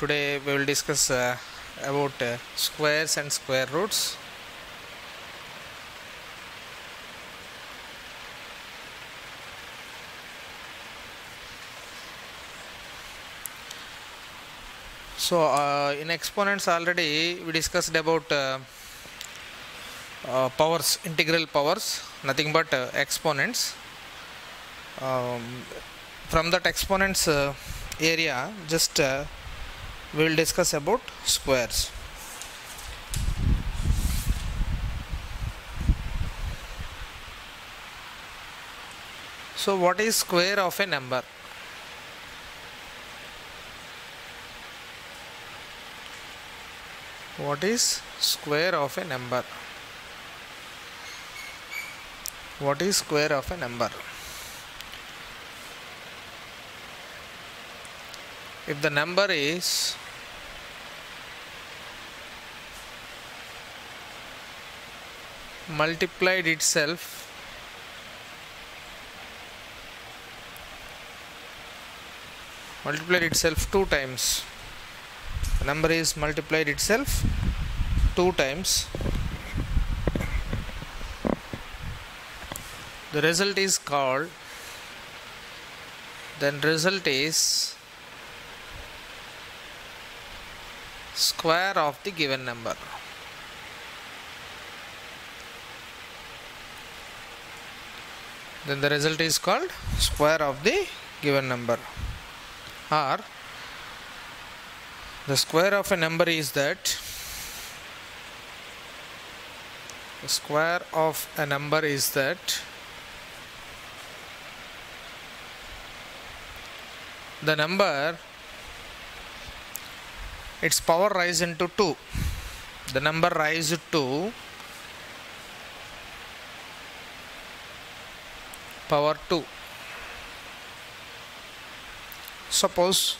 Today we will discuss about squares and square roots. So in exponents already we discussed about powers, integral powers, nothing but exponents. From that exponents area, just we will discuss about squares. So what is square of a number? What is square of a number? What is square of a number? If the number is multiplied itself two times, the number is multiplied itself two times, the result is called, then result is square of the given number. Then the result is called square of the given number. Or the square of a number is that the square of a number is that the number, its power rise into 2. The number rise to power 2. Suppose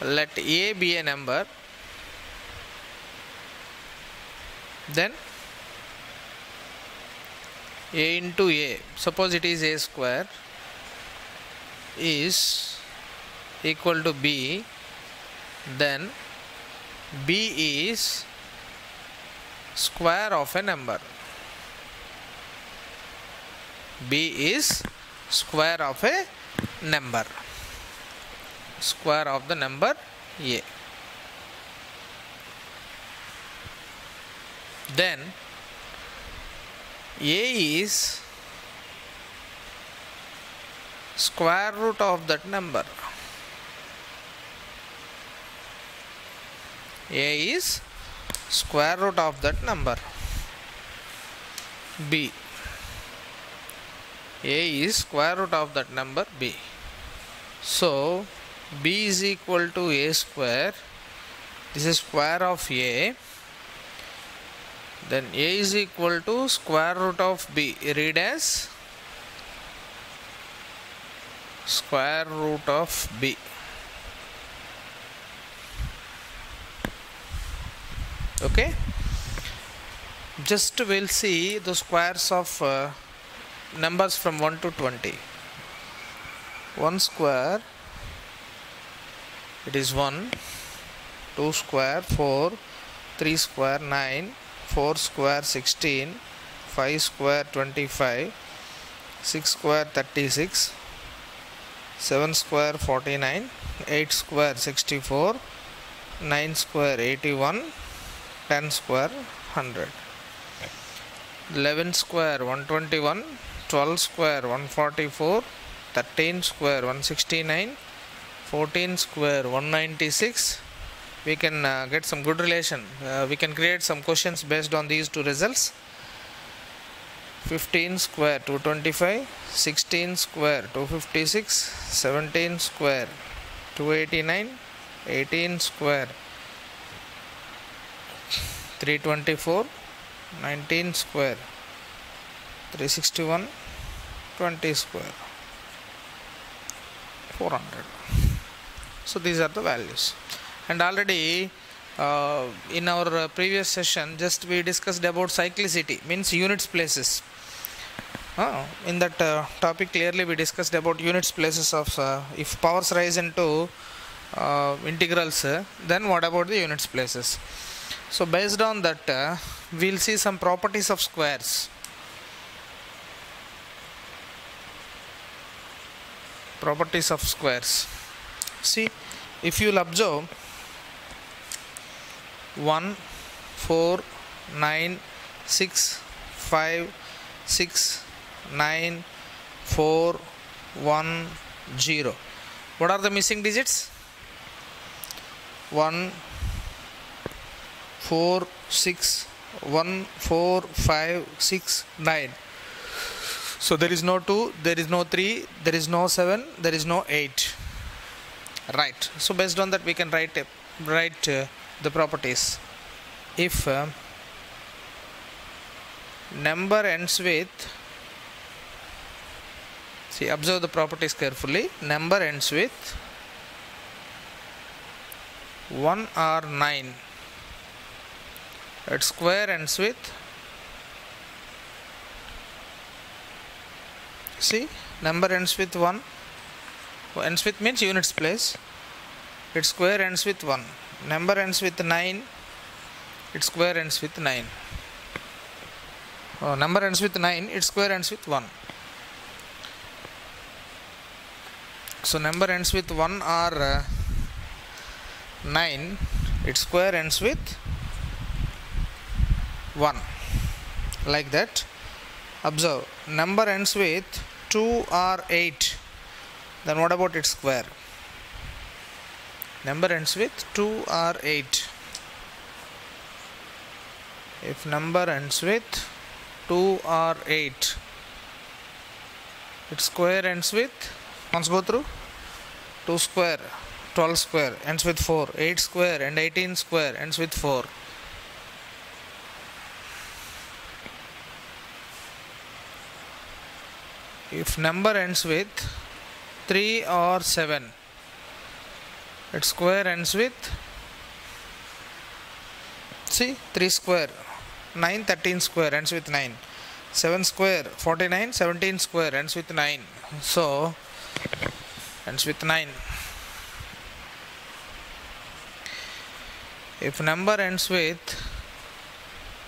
let a be a number, then a into a, suppose it is a square, is equal to b, then b is square of a number. B is square of a number, square of the number a. Then a is square root of that number. A is square root of that number. B, a is square root of that number b. So b is equal to a square. This is square of a. Then a is equal to square root of b. Read as square root of b. Okay. Just we'll see the squares of numbers from 1 to 20. 1 square, it is 1. 2 square, 4. 3 square, 9. 4 square, 16. 5 square, 25. 6 square, 36. 7 square, 49. 8 square, 64. 9 square, 81. 10 square, 100. 11 square, 121. 12 square, 144. 13 square, 169. 14 square, 196. We can get some good relation. We can create some questions based on these two results. 15 square, 225. 16 square, 256. 17 square, 289. 18 square, 324. 19 square, 361. 20 square, 400. So these are the values. And already in our previous session just we discussed about cyclicity, means units places. In that topic clearly we discussed about units places of if powers rise into integrals, then what about the units places? So based on that, we'll see some properties of squares. Properties of squares. See, if you'll observe 1, 4, 9, 6, 5, 6, 9, 4, 1, 0. What are the missing digits? 1, 4, 6, 1, 4, 5, 6, 9. So there is no 2, there is no 3, there is no 7, there is no 8. Right. So based on that we can write the properties. If number ends with, see, observe the properties carefully. Number ends with 1 or 9. Its square ends with, see, number ends with 1. Ends with means units place. Its square ends with 1. Number ends with 9. Its square ends with 9. Number ends with 9. Its square ends with 1. So number ends with 1 or 9. Its square ends with 1. Like that. Observe. Number ends with 2 or 8. Then what about its square? Number ends with 2 or 8. If number ends with 2 or 8, its square ends with, once go through, 2 square, 12 square ends with 4, 8 square and 18 square ends with 4. If number ends with 3 or 7, its square ends with, see, 3 square, 9, 13 square ends with 9, 7 square, 49, 17 square ends with 9. So ends with 9. If number ends with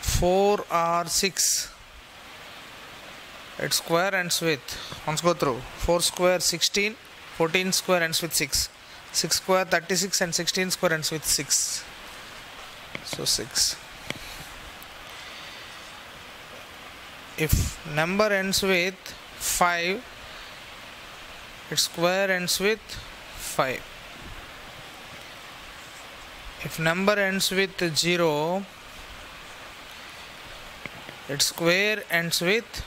4 or 6, its square ends with, once go through, 4 square 16, 14 square ends with 6, 6 square 36 and 16 square ends with 6. So 6. If number ends with 5, its square ends with 5. If number ends with 0, its square ends with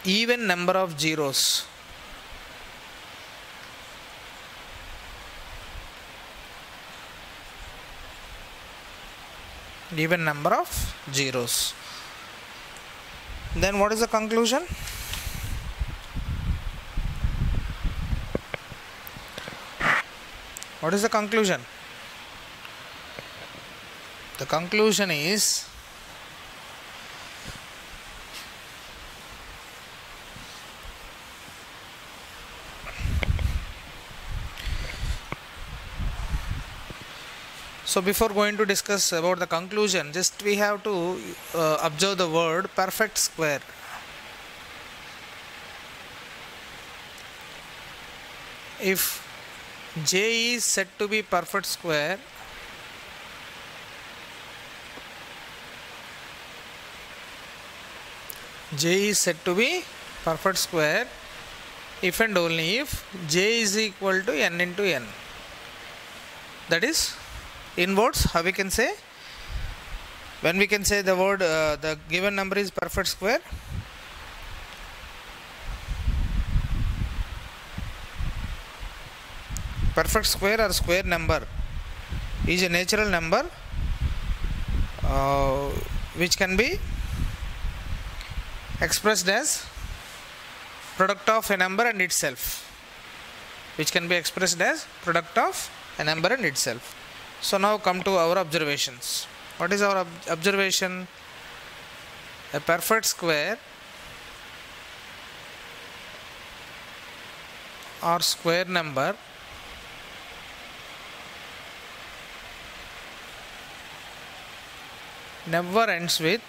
even number of zeros. Even number of zeros. Then what is the conclusion? What is the conclusion? The conclusion is, so before going to discuss about the conclusion, just we have to observe the word perfect square. If J is said to be perfect square, J is said to be perfect square if and only if J is equal to n into n. That is, in words, how we can say, when we can say the word the given number is perfect square, perfect square or square number is a natural number which can be expressed as product of a number and itself, which can be expressed as product of a number and itself. So now come to our observations. What is our observation? A perfect square or square number never ends with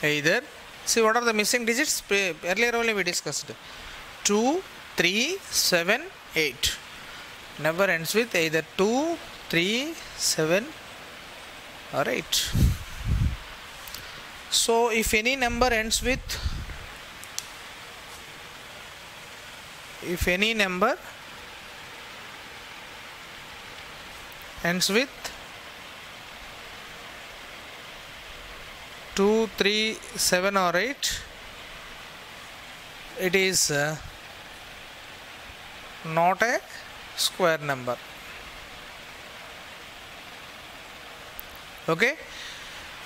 either, see what are the missing digits, earlier only we discussed 2, 3, 7, 8, never ends with either 2, 3, 7 or 8. So if any number ends with, if any number ends with 2, 3, 7 or 8, it is not a square number. Okay,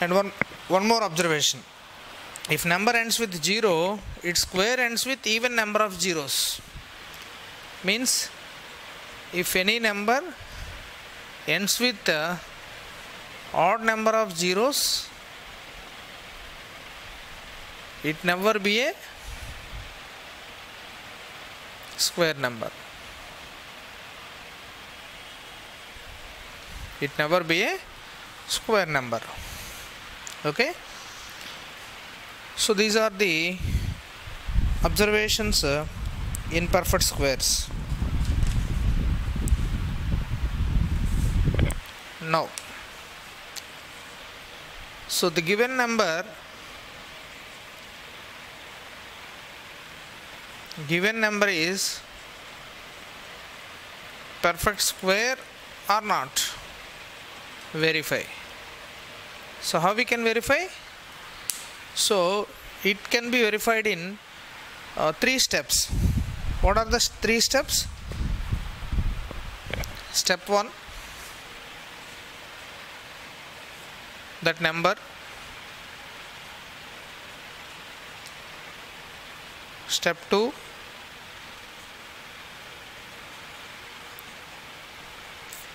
and one more observation. If number ends with 0, its square ends with even number of zeros. Means if any number ends with odd number of zeros, it never be a square number. It never be a square number. Okay, so these are the observations in perfect squares. Now, so the given number is perfect square or not? Verify. So how we can verify? So it can be verified in 3 steps. What are the 3 steps? Step 1, that number. Step 2,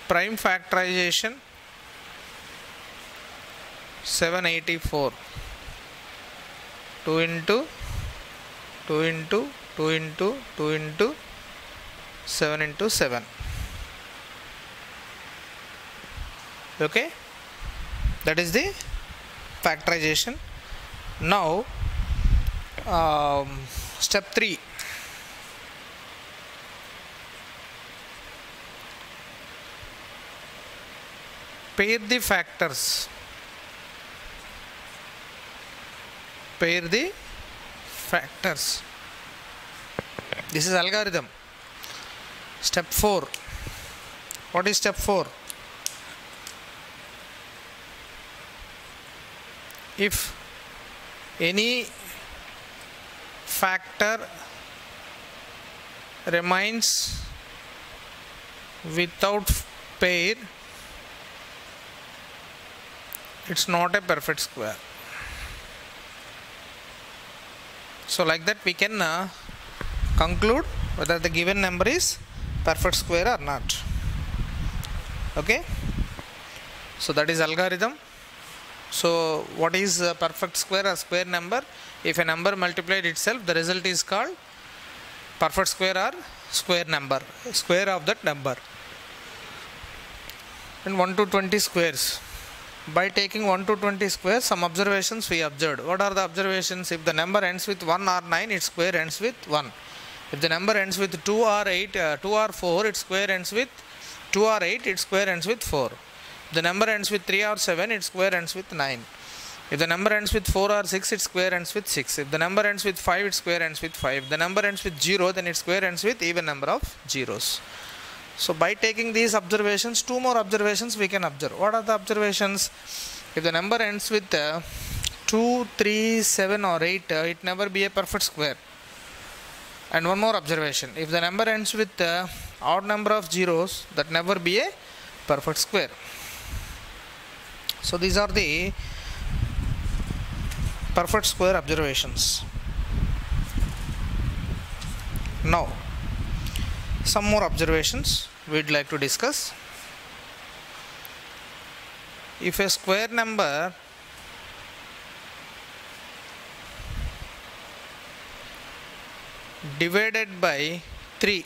prime factorization 784, 2 into 2 into 2 into 2 into 7 into 7. Okay, that is the factorization. Now step 3, pair the factors. Pair the factors. This is algorithm. Step 4. What is step 4? If any factor remains without pair, it's not a perfect square. So like that we can conclude whether the given number is perfect square or not. Okay, so that is algorithm. So what is a perfect square or square number? If a number multiplied itself, the result is called perfect square or square number, square of that number. And 1 to 20 squares. By taking 1 to 20 squares, some observations we observed. What are the observations? If the number ends with 1 or 9, its square ends with 1. If the number ends with 2 or 8, 2 or 4, its square ends with 2 or 8, its square ends with 4. If the number ends with 3 or 7, its square ends with 9. If the number ends with 4 or 6, its square ends with 6. If the number ends with 5, its square ends with 5. If the number ends with 0, then its square ends with even number of zeros. So by taking these observations, 2 more observations we can observe. What are the observations? If the number ends with 2, 3, 7 or 8, it never be a perfect square. And one more observation. If the number ends with odd number of zeros, that never be a perfect square. So these are the perfect square observations. Now some more observations we'd like to discuss. If a square number divided by 3.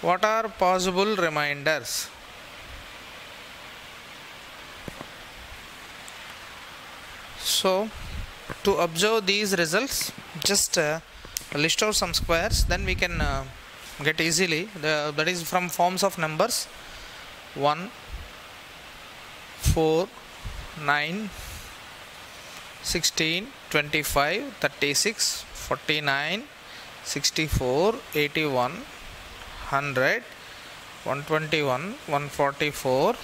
What are possible remainders? So to observe these results, just list out some squares, then we can get easily. That is from forms of numbers: 1, 4, 9, 16, 25, 36, 49, 64, 81, 100, 121, 144,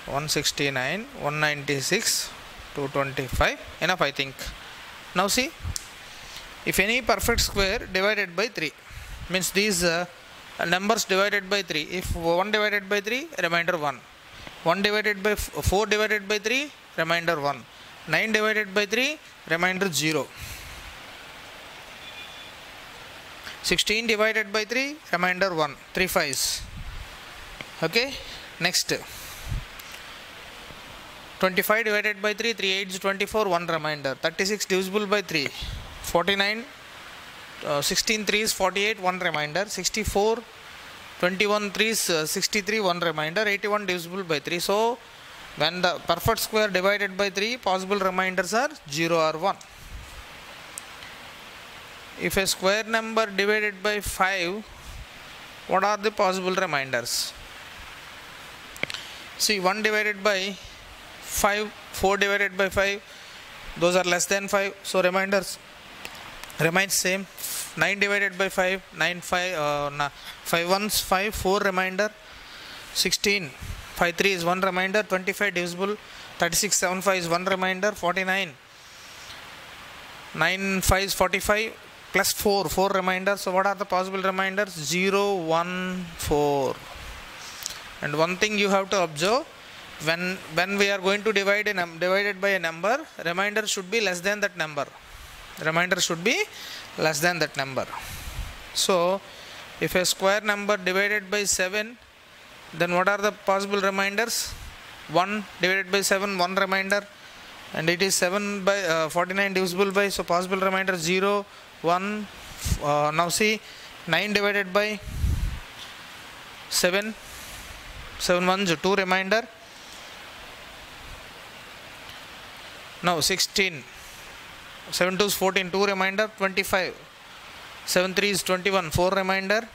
169, 196, 225. Enough, I think. Now see, if any perfect square divided by 3, means these numbers divided by 3. If 1 divided by 3, remainder 1. 1 divided by 4 divided by 3, remainder 1. 9 divided by 3, remainder 0. 16 divided by 3, remainder 1. 3 5s. Okay. Next. 25 divided by 3, 3 8s 24, 1 remainder. 36 divisible by 3, 49, 16 3s 48, 1 remainder. 64, 21 3s 63, 1 remainder. 81 divisible by 3. So when the perfect square divided by 3, possible remainders are 0 or 1. If a square number divided by 5, what are the possible remainders? See, 1 divided by 5, 4 divided by 5, those are less than 5, so remainders remains same. 9 divided by 5, 9 5 5 ones 5, 4 remainder. 16 5 3 is 1 remainder. 25 divisible. 36 7 5 is 1 remainder. 49 9 5 is 45 plus 4 4 remainder. So what are the possible remainders? 0 1 4. And one thing you have to observe, when we are going to divide divided by a number, remainder should be less than that number. Remainder should be less than that number. So if a square number divided by 7, then what are the possible remainders? 1 divided by 7, 1 remainder, and it is 7 by 49 divisible by, so possible remainder 0 1. Now see, 9 divided by 7, 7 ones 2 remainder. Now 16, 7 2 is 14, 2 remainder. 25, 7 3 is 21, 4 remainder.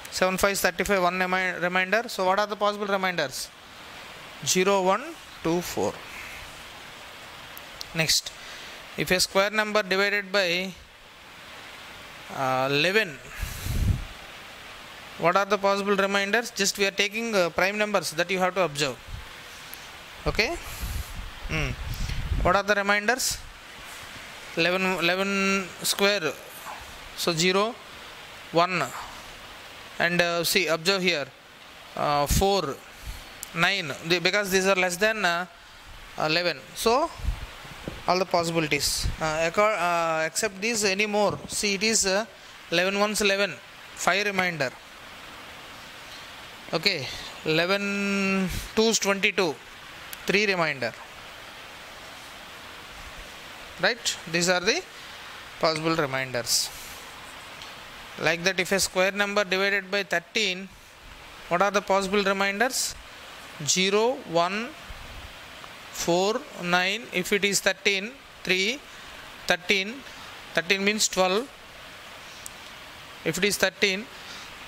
7 5 is 35, 1 remainder. So what are the possible remainders? 0 1 2 4. Next, if a square number divided by 11, what are the possible remainders? Just we are taking prime numbers, that you have to observe. Okay. What are the remainders? 11 square, so 0 1, and see, observe here, 4 9, because these are less than 11, so all the possibilities, except these any more. See, it is 11 ones 11, 5 remainder. Okay, 11 2s 22, 3 remainder. Right, these are the possible remainders. Like that, if a square number divided by 13, what are the possible remainders? 0 1 4 9. If it is 13, 3 13, 13 means 12. If it is 13,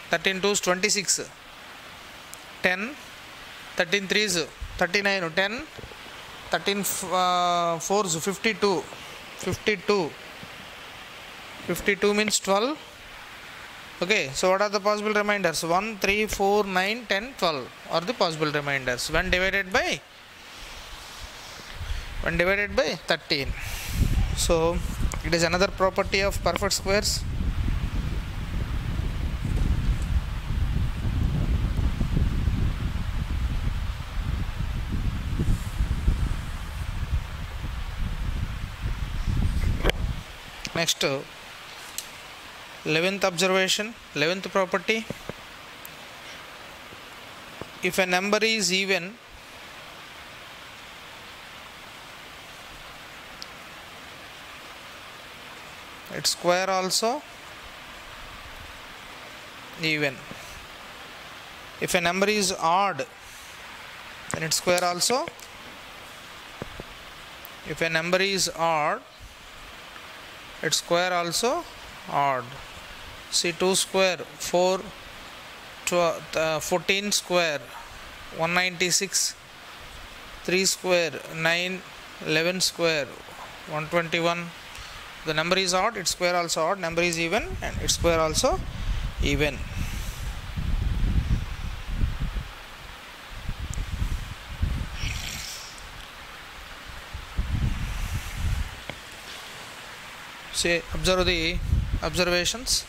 13 2 is 26, 10, 13 3 is 39, 10, 13 4 is 52, 52, 52 means 12. Okay, so what are the possible remainders? 1 3 4 9 10 12 are the possible remainders when divided by 13. So it is another property of perfect squares. Next, 11th observation, 11th property. If a number is even, its square also even. If a number is odd, then its square also, if a number is odd, its square also odd. See, 2 square 4, 14 square 196, 3 square 9, 11 square 121. The number is odd, its square also odd. Number is even, and its square also even. See, observe the observations,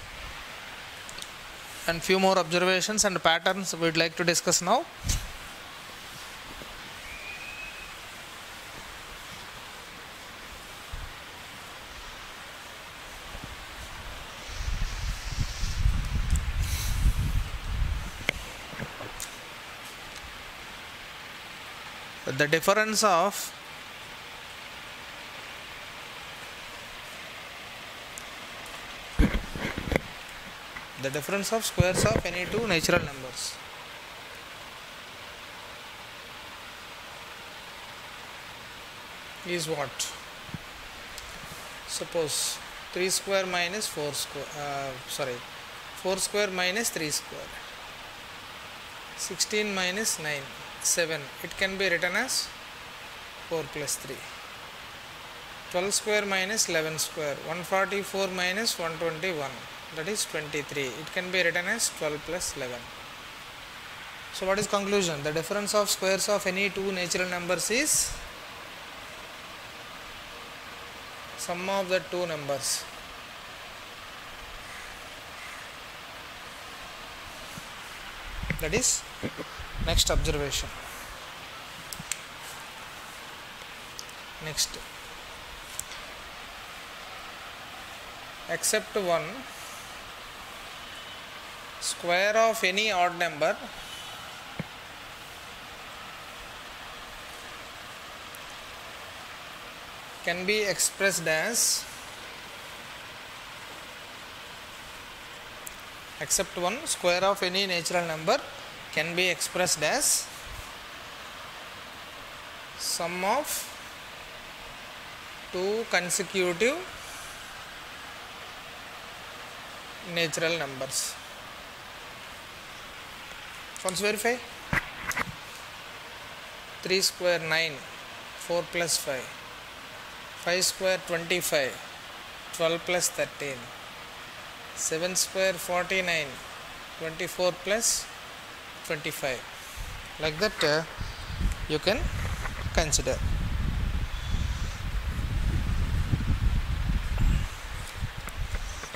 and few more observations and patterns we would like to discuss now. The difference of squares of any two natural numbers. Is what? Suppose 3 square minus 4 square, 4 square minus 3 square, 16 minus 9, 7. It can be written as 4 plus 3. 12 square minus 11 square, 144 minus 121, that is 23. It can be written as 12 plus 11. So what is conclusion? The difference of squares of any two natural numbers is sum of the two numbers. That is next observation. Next, except one, square of any odd number can be expressed as, except one, square of any natural number can be expressed as sum of two consecutive natural numbers. Let's verify. 3 square 9, 4 plus 5, 5 square 25, 12 plus 13, 7 square 49, 24 plus 25. Like that you can consider.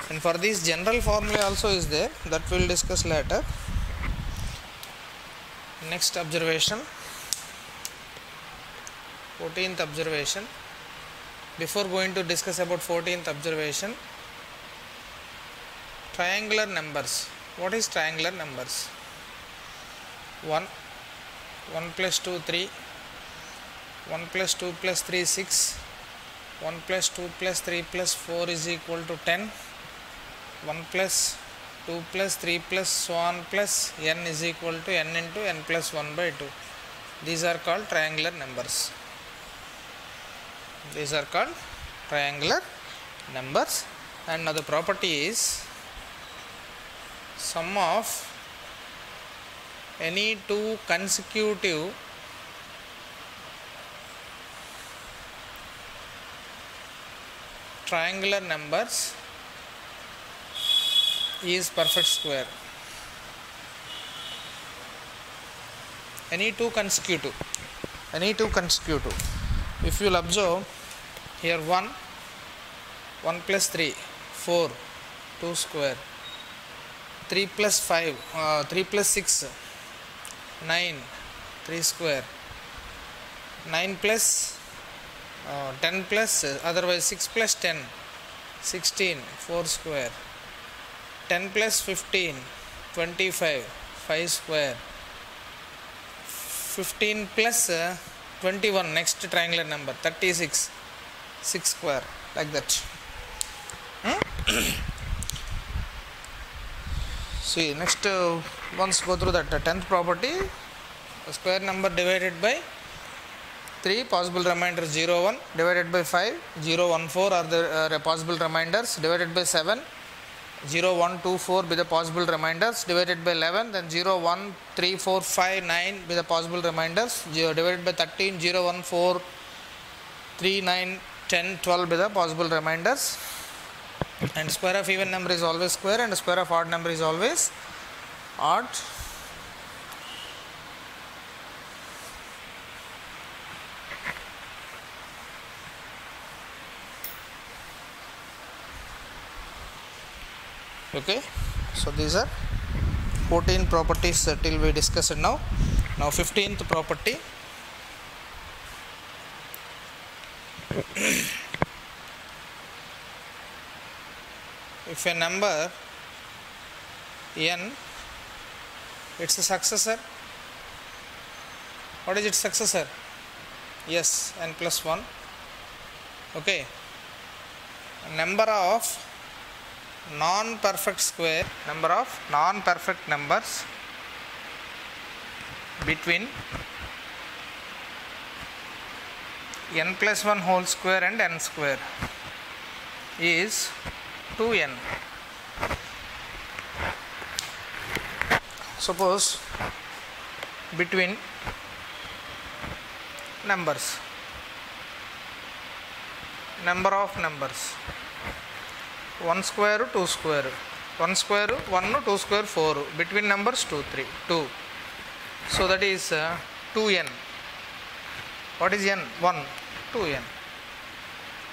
And for this general formula also is there, that we will discuss later. Next observation, 14th observation. Before going to discuss about 14th observation, triangular numbers. What is triangular numbers? 1, 1 plus 2, 3, 1 plus 2 plus 3, 6, 1 plus 2 plus 3 plus 4 is equal to 10, 1 plus 2 plus 3 plus so on plus n is equal to n into n plus 1 by 2. These are called triangular numbers. These are called triangular numbers. And now the property is sum of any two consecutive triangular numbers is perfect square. Any two consecutive. If you will observe here 1, 1 plus 3, 4, 2 square, 3 plus 5, 3 plus 6, 9, 3 square, 9 plus 10 plus, otherwise 6 plus 10, 16, 4 square, 10 plus 15, 25, 5 square, 15 plus 21, next triangular number, 36, 6 square, like that. See, next once go through that 10th property. A square number divided by 3 possible remainders 0 1 divided by 5 0 1 4 are the possible remainders, divided by 7 0 1 2 4 be the possible remainders, divided by 11, then 0 1 3 4 5 9 be the possible remainders, divided by 13 0 1 4 3 9 10 12 be the possible remainders. And square of even number is always square and square of odd number is always odd. Okay, so these are 14 properties till we discussed now. Now 15th property. If a number n, it's a successor. What is its successor? Yes, n plus 1. Okay, number of non-perfect square, number of non-perfect numbers between n plus 1 whole square and n square is 2n. Suppose between numbers, number of numbers 1 square 2 square, 1 square 1 2 square 4, between numbers 2 3 2, so that is 2n. What is n? 1 2n.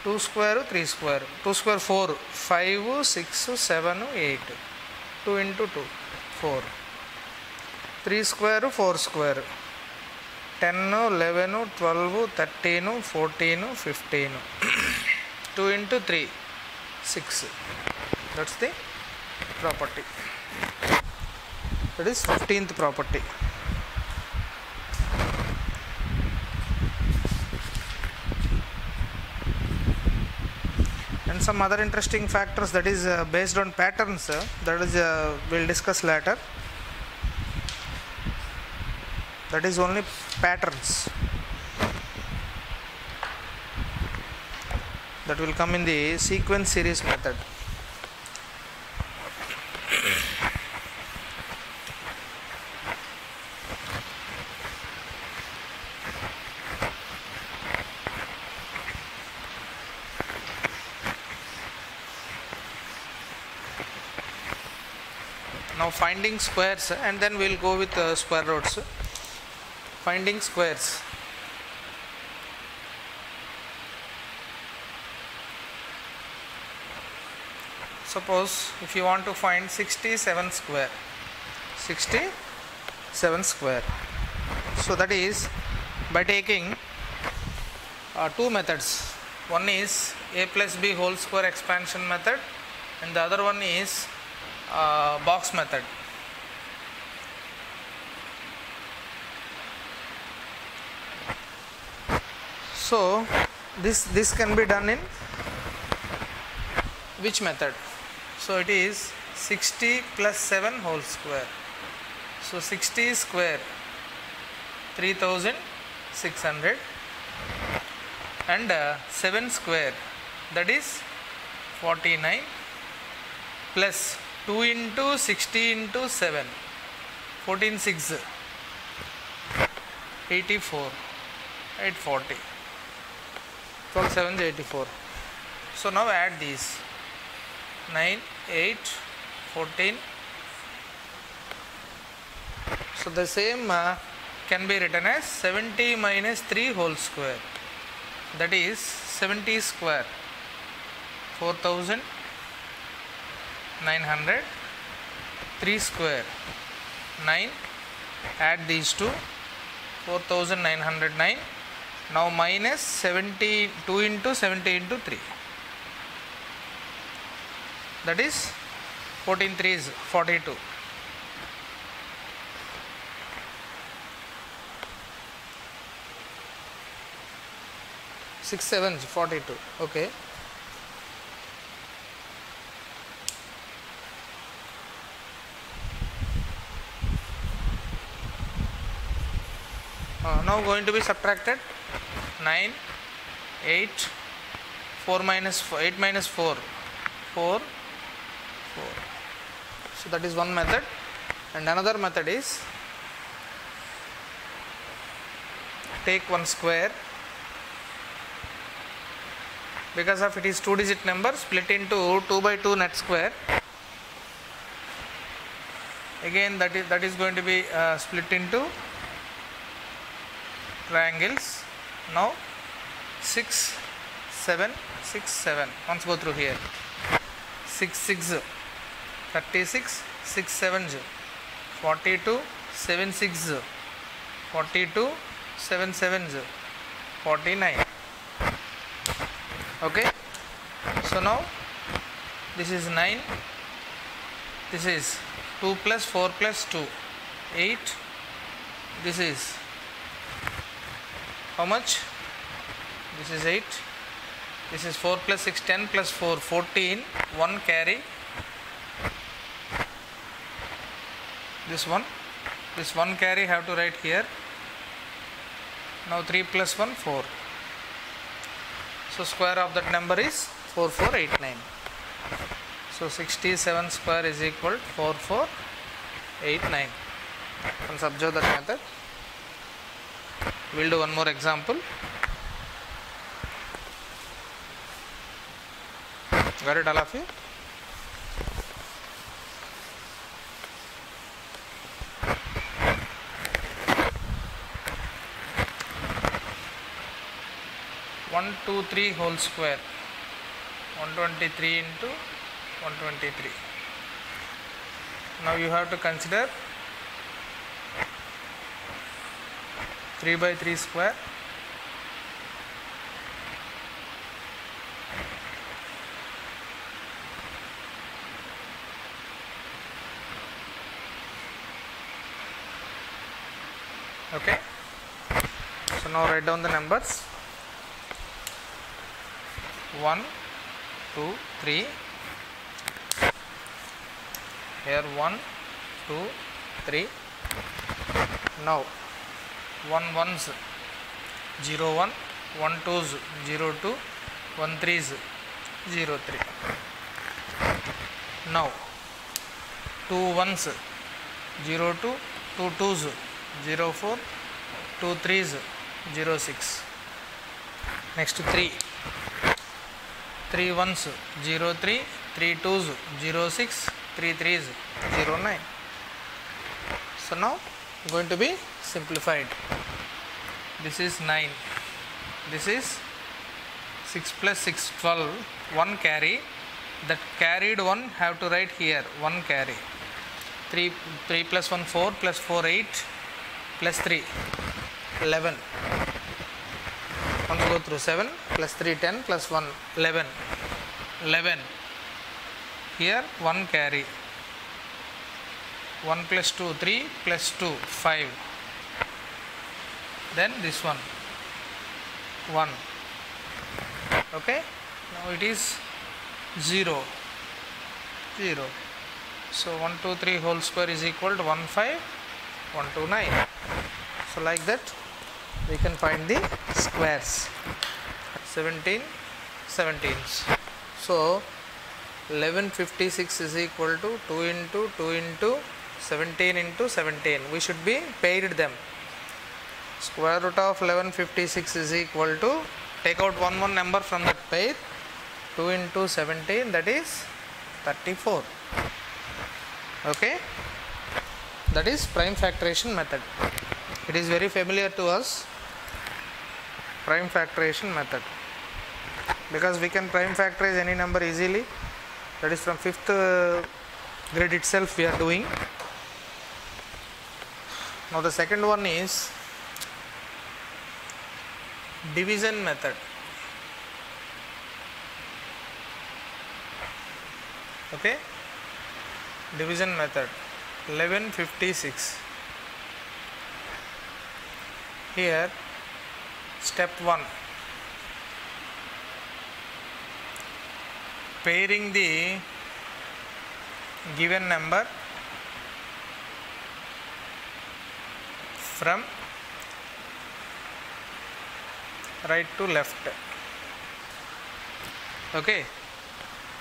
2 square 3 square, 2 square 4 5 6 7 8, 2 into 2 4, 3 square 4 square 10 11 12 13 14 15, 2 into 3 6. That's the property. That is 15th property. And some other interesting factors, that is based on patterns, that is we'll discuss later. That is only patterns that will come in the sequence series method. Now finding squares, and then we'll go with square roots. Finding squares. Suppose if you want to find 67 square, 67 square, so that is by taking two methods. One is a plus b whole square expansion method, and the other one is box method. So this can be done in which method? So it is 60 plus 7 whole square. So 60 square 3600, and 7 square, that is 49, plus 2 into 60 into 7, 14 6 84, 840, 12 7 84. So now add these 9 8 14. So the same can be written as 70 minus 3 whole square, that is 70 square 4900, 3 square 9, add these two, 4909. Now minus 72 into 70 into 3, that is 14 3 is 42. Six sevens 42. Okay. Now going to be subtracted. 9, 8, 4 minus 4, 8 minus 4, 4, 4. So that is one method. And another method is take one square, because of it is 2-digit number, split into 2 by 2 net square. Again that is going to be split into triangles. Now 6, 7, 6, 7. Once go through here. 6, 6, 36, 6, 7, 42, 7, 6, 42, 7, 7, 49. Okay. So now this is 9. This is 2 plus 4 plus 2, 8. This is how much? This is 8. This is 4 plus 6, 10 plus 4, 14. 1 carry. This one carry have to write here. Now 3 plus 1, 4. So square of that number is 4489. So 67 square is equal to 4489. Let's observe that method. We will do one more example. Got it, all of you? One, 2, 3 whole square. 123 into 123. Now you have to consider 3 by 3 square. Okay. So now write down the numbers. 1, 2, 3. Here 1, 2, 3. Now 1 1s 0 1, 1 2s 0 2, 1 3s 0 3. Now 2 1s 0 2, 2 2s 0 4, 2 3s 0 6. Next 3. 3 1s 0 3, 3 2s 0 6, 3 3s 0 9. So now going to be simplified. This is 9. This is 6 plus 6 12. 1 carry. That carried one have to write here. 1 carry. 3 plus 1 4 plus 4 8 plus 3 11. Once go through 7 plus 3 10 plus 1 11. 11. Here 1 carry. 1 plus 2 3 plus 2 5. Then this one 1. Okay. Now it is 0 0. So 1 2 3 whole square is equal to 1 5 1 2 9. So like that we can find the squares. 17 17s. So 1156 is equal to 2 into 2 into 17 into 17. We should be paired them. Square root of 1156 is equal to, take out one number from that pair, 2 into 17, that is 34. Okay, that is prime factorization method. It is very familiar to us, prime factorization method, because we can prime factorize any number easily. That is from 5th grade itself we are doing. Now the second one is division method. Okay, division method. 1156. Here step 1, pairing the given number from right to left. Okay,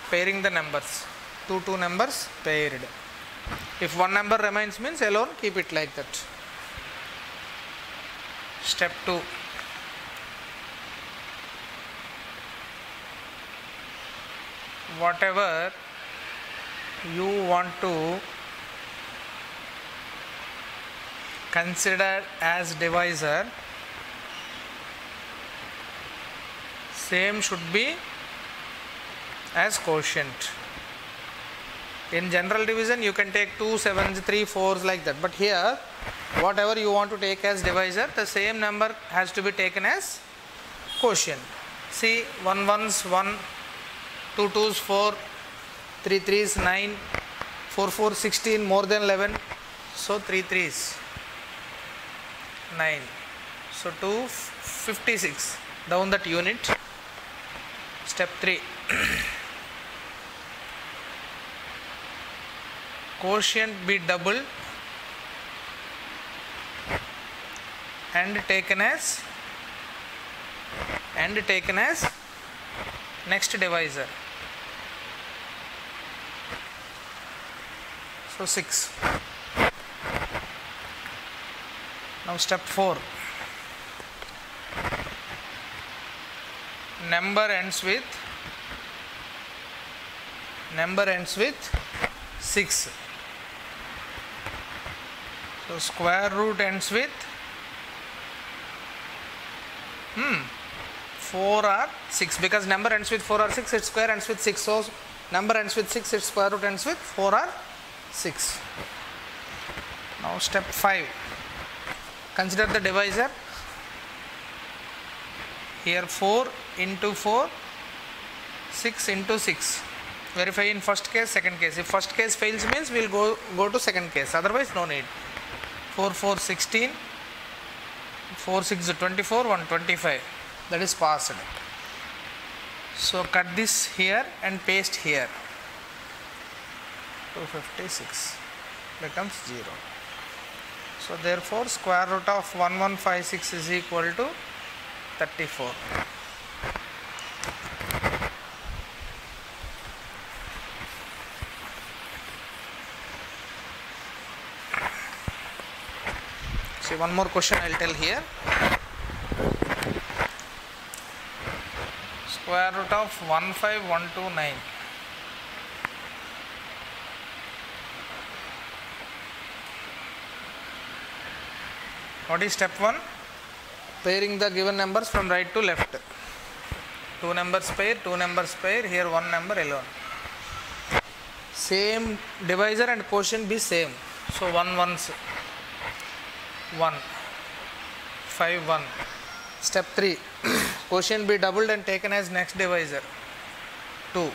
pairing the numbers, two numbers paired. If one number remains means alone, keep it like that. Step 2. Whatever you want to consider as divisor, same should be as quotient. In general division you can take 2 7s 3 4s like that, but here whatever you want to take as divisor, the same number has to be taken as quotient. See, 1 1s 1, 2 2s 4, 3 3s 9, 4 4 16, more than 11, so 3 3s 9, so 2 56, down that unit. Step 3. Quotient be doubled and taken as next divisor. So 6. Now step 4. Number ends with 6. So square root ends with 4 or 6, because number ends with 4 or 6, its square ends with 6. So number ends with 6, its square root ends with 4 or 6. Now step 5. Consider the divisor. Here 4 into 4, 6 into 6. Verify in first case, second case. If first case fails means we will go to second case. Otherwise no need. 4 4 16, 4 6 24, 1 25. That is passed. So cut this here and paste here. 256 becomes 0. So therefore square root of 1156 is equal to 34. See, one more question I will tell here. Square root of 15129. What is step 1? Pairing the given numbers from right to left. 2 numbers pair, 2 numbers pair, here 1 number alone. Same divisor and quotient be same. So 1 1s 1, 5 1. Step 3. Quotient be doubled and taken as next divisor 2.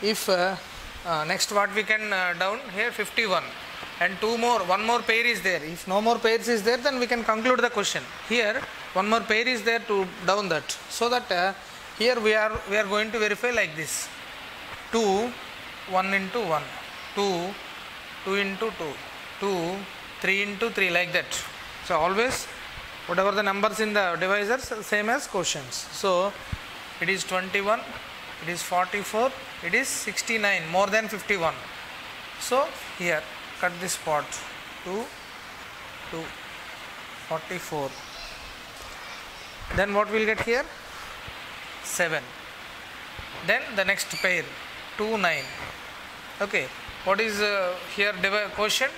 If next what we can down here 51 and one more pair is there. If no more pairs is there, then we can conclude the question. Here one more pair is there to down that, so that here we are going to verify like this: 2 1 into 1, 2 2 into 2, 2 3 into 3, like that. So always whatever the numbers in the divisors, same as quotients. So it is 21, it is 44, it is 69, more than 51. So here cut this part, 2 2 44. Then what we will get here? 7. Then the next pair 2 9. Okay, what is here quotient?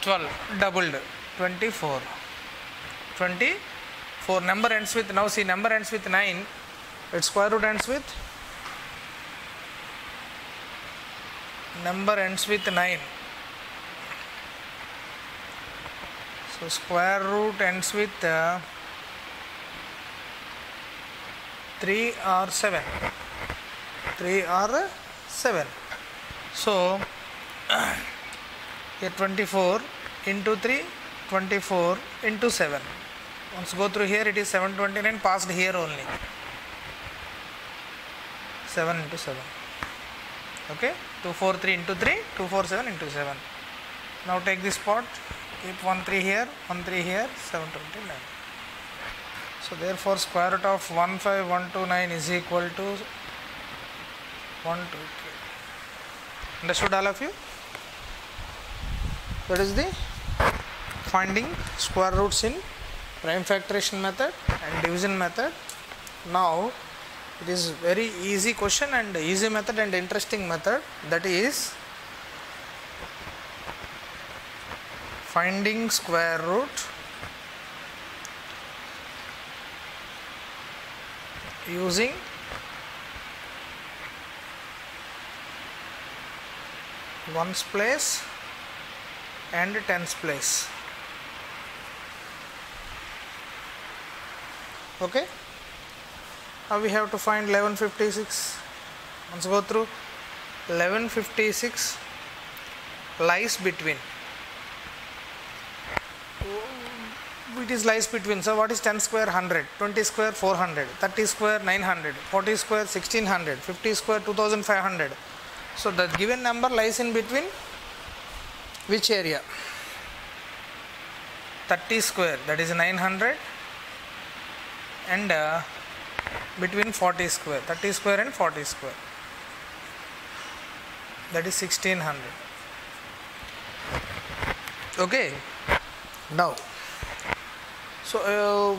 12 doubled 24. 24. Number ends with, now see, number ends with 9, its square root ends with, number ends with 9. So square root ends with 3 or 7. 3 or 7. So here 24 into 3, 24 into 7. Once go through here, it is 729, passed here only. 7 into 7. Okay, 243 into 3, 247 into 7. Now take this part, keep 1 3 here, 1 3 here, 729. So therefore square root of 15129 is equal to 1 2. Understood all of you? That is the finding square roots in prime factorization method and division method. Now it is very easy question and easy method and interesting method, that is finding square root using ones place and tens place. Okay, now we have to find 1156. Let's go through. 1156 lies between, it is lies between. So what is 10 square 100, 20 square 400, 30 square 900, 40 square 1600, 50 square 2500. So the given number lies in between which area? 30 square, that is 900, and between 40 square, 30 square and 40 square, that is 1600. Okay, now so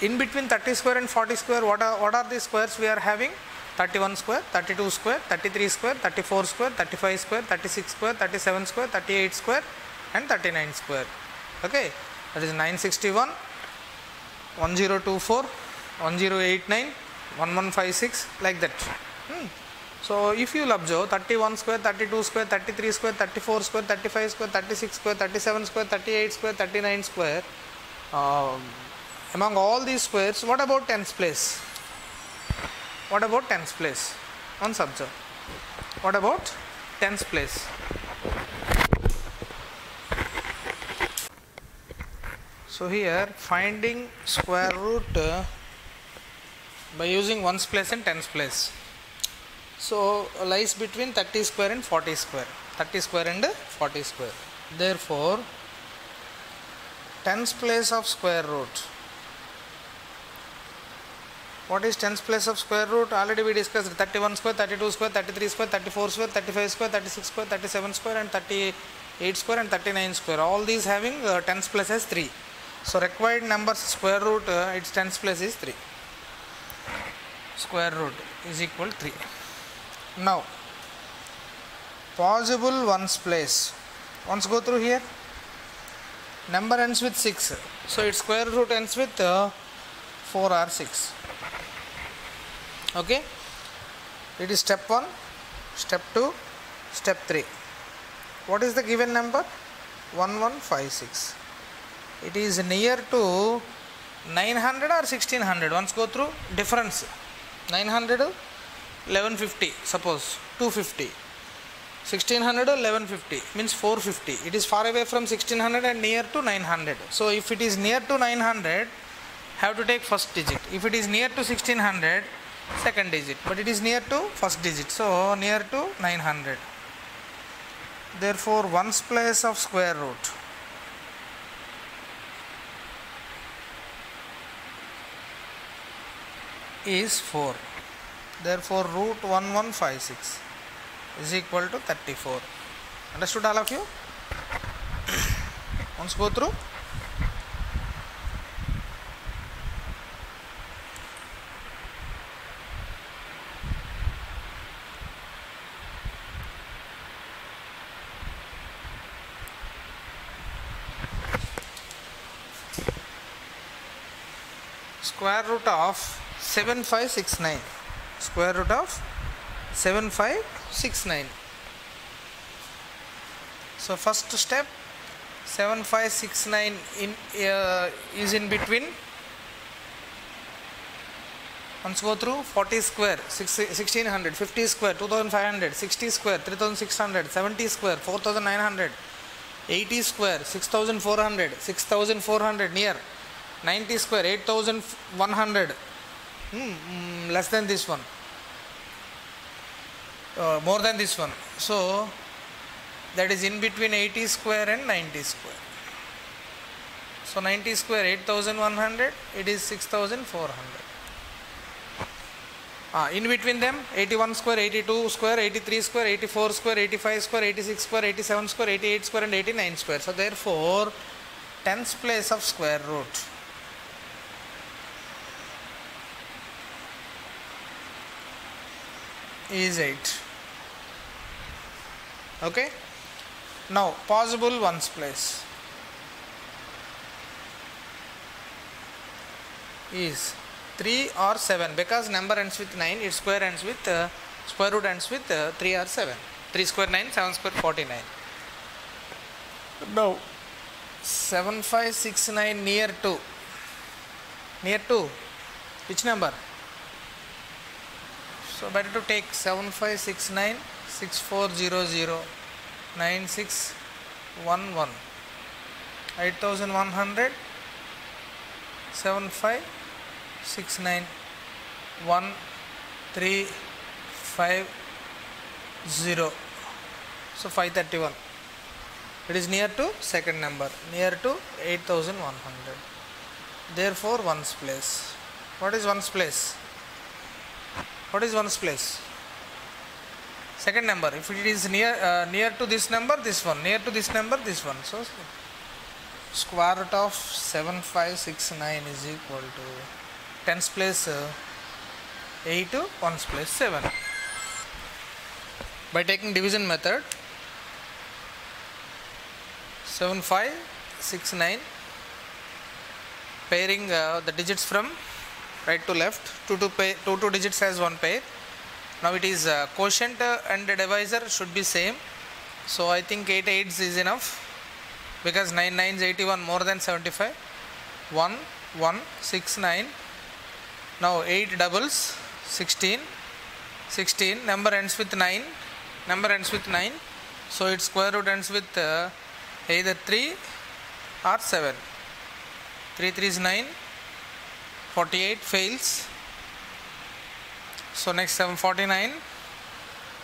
in between 30 square and 40 square, what are the squares we are having? 31 square, 32 square, 33 square, 34 square, 35 square, 36 square, 37 square, 38 square and 39 square. Okay, that is 961, 1024, 1089, 1156, like that. So if you will observe 31 square, 32 square, 33 square, 34 square, 35 square, 36 square, 37 square, 38 square, 39 square, among all these squares, what about tens place? What about tens place? Once observe. What about tens place? So here finding square root by using ones place and tens place. So lies between 30 square and 40 square. 30 square and 40 square. Therefore tens place of square root. What is tens place of square root? Already we discussed 31 square, 32 square, 33 square, 34 square, 35 square, 36 square, 37 square and 38 square and 39 square. All these having tens place as 3. So required numbers square root, its tens place is 3. Square root is equal to 3. Now possible ones place. Once go through here. Number ends with 6. So its square root ends with 4 or 6. Okay, it is step 1, step 2, step 3. What is the given number? 1156. It is near to 900 or 1600. Once go through difference. 900 1150, suppose 250. 1600 1150 means 450. It is far away from 1600 and near to 900. So if it is near to 900, have to take first digit. If it is near to 1600, second digit, but it is near to first digit, so near to 900. Therefore ones place of square root is 4. Therefore root 1156 is equal to 34. Understood all of you? Once go through. Square root of 7569. Square root of 7569. So first step, 7569 is in between. Once go through 40 square 1600, 50 square 2500, 60 square 3600, 70 square 4900, 80 square 6400, 6400 near, 90 square 8100, less than this one, more than this one. So that is in between 80 square and 90 square. So 90 square 8100, it is 6400. In between them 81 square, 82 square, 83 square, 84 square, 85 square, 86 square, 87 square, 88 square and 89 square. So therefore tens place of square root is 8. Okay. Now possible ones place is 3 or 7, because number ends with 9, its square ends with square root ends with 3 or 7. 3 square 9, 7 square 49. Now 7569 near to which number? So better to take 7569 6400 9611 8100 7569 1350. So 531. It is near to second number, near to 8100. Therefore ones place. What is ones place? What is ones place? Second number. If it is near to this number, this one. Near to this number, this one. So square root of 7569 is equal to tens place 8 to ones place 7. By taking division method, 7569, pairing the digits from right to left, two digits has one pair. Now it is quotient and divisor should be same. So I think 8 8s is enough, because 9 9s 81 more than 75. 1 1 6 9. Now 8 doubles 16. 16 number ends with 9. So its square root ends with either 3 or 7. 3 3 is 9. 48 fails. So next 7 49,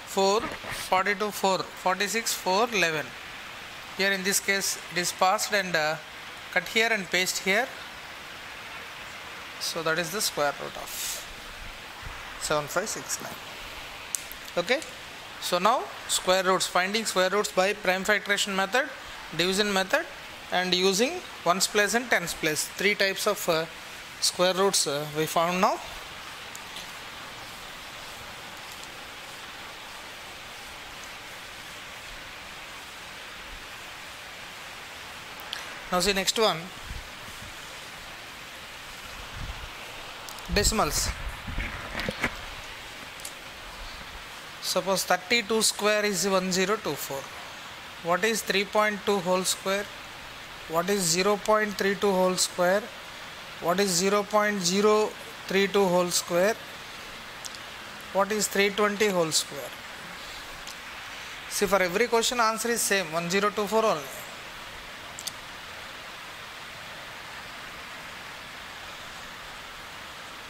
4 42 4 46 4 11. Here in this case it is passed and cut here and paste here. So that is the square root of 7569. Okay. So now square roots, finding square roots by prime factorization method, division method and using ones place and tens place. Three types of square roots we found now. Now see next one, decimals. Suppose 32 square is 1024. What is 3.2 whole square? What is 0.32 whole square? What is 0.032 whole square? What is 320 whole square? See, for every question answer is same, 1024 only.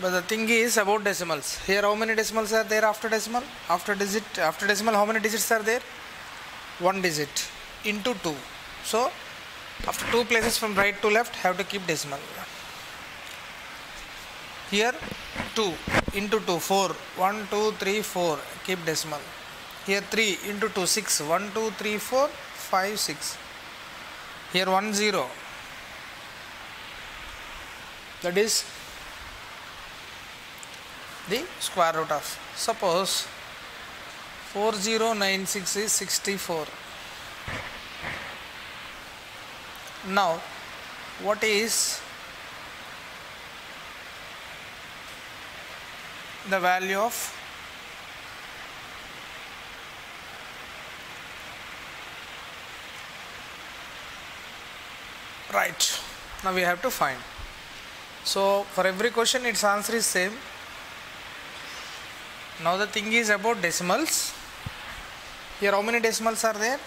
But the thing is about decimals. Here how many decimals are there after decimal? After decimal how many digits are there? One digit into 2. So after 2 places from right to left have to keep decimal. Here 2 into 2 4. 1 2 3 4 keep decimal. Here 3 into 2 6. 1 2 3 4 5 6. Here 1 0. That is the square root of, suppose 4096 is 64. Now what is the value of right? Now we have to find. So for every question its answer is same. Now the thing is about decimals. Here how many decimals are there?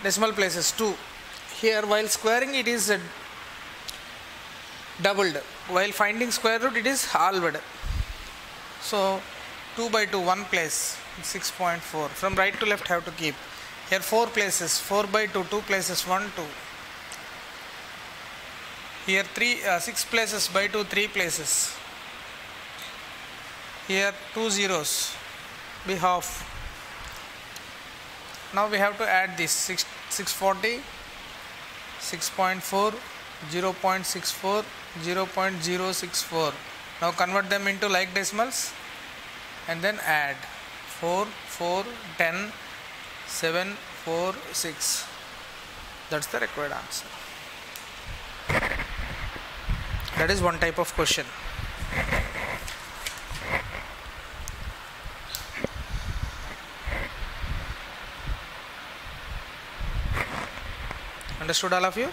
Decimal places 2. Here while squaring it is doubled. While finding square root it is halved. So 2 by 2 one place 6.4. From right to left have to keep. Here 4 places 4 by 2 2 places 1 2. Here 6 places by 2 3 places. Here 2 zeros, be half. Now we have to add this 640, 6.4, 0.64, 0.064. Now convert them into like decimals and then add 4, 4, 10, 7, 4, 6. That's the required answer. That is one type of question. Understood all of you?